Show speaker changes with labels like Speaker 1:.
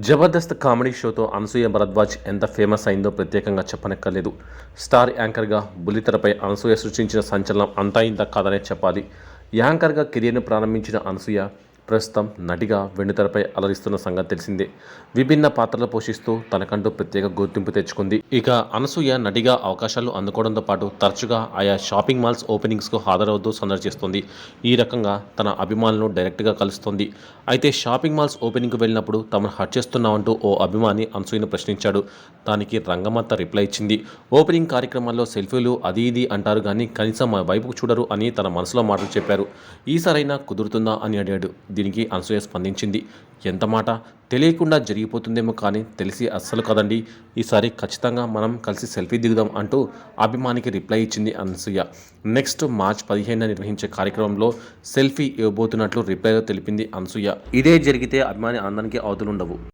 Speaker 1: Jabardasth comedy షోతో Anasuya Bharadwaj ఎంత famous అయిందో ప్రత్యేకంగా చెప్పనక్కర్లేదు. స్టార్ యాంకర్గా బుల్లితెరపై అనసూయ సృష్టించిన సంచలనం అంతా ఇంత కాదనే చెప్పాలి. యాంకర్గా కెరీర్ను ప్రారంభించిన అనసూయ ప్రస్తుతం నటిగా వెండితెరపై అలరిస్తున్న సంగతి తెలిసిందే. విభిన్న పాత్రలు పోషిస్తూ తనకంటూ ప్రత్యేక గుర్తింపు తెచ్చుకుంది. ఇక అనసూయ నటిగా అవకాశాలు అందుకోవడంతో పాటు తరచుగా ఆయా షాపింగ్ మాల్స్ ఓపెనింగ్స్కు హాజరవుతూ సందడి చేస్తుంది. ఈ రకంగా తన అభిమానులను డైరెక్ట్గా కలుస్తుంది. అయితే షాపింగ్ మాల్స్ ఓపెనింగ్కు వెళ్ళినప్పుడు తమను హర్ట్ చేస్తున్నామంటూ ఓ అభిమాని అనసూయను ప్రశ్నించాడు. దానికి రంగమ్మత్త రిప్లై ఇచ్చింది. ఓపెనింగ్ కార్యక్రమాల్లో సెల్ఫీలు అది ఇది అంటారు కానీ కనీసం మా వైపుకు చూడరు అని తన మనసులో మాటలు చెప్పారు. ఈసారైనా కుదురుతుందా అని అడిగాడు. దీనికి అనసూయ స్పందించింది. ఎంత మాట, తెలియకుండా జరిగిపోతుందేమో కానీ తెలిసి అస్సలు కదండి. ఈసారి ఖచ్చితంగా మనం కలిసి సెల్ఫీ దిగుదాం అంటూ అభిమానికి రిప్లై ఇచ్చింది అనసూయ. నెక్స్ట్ మార్చ్ 15న నిర్వహించే కార్యక్రమంలో సెల్ఫీ ఇవ్వబోతున్నట్లు రిప్లైలో తెలిపింది అనసూయ. ఇదే జరిగితే అభిమాని ఆనందానికి అవధులుండవు.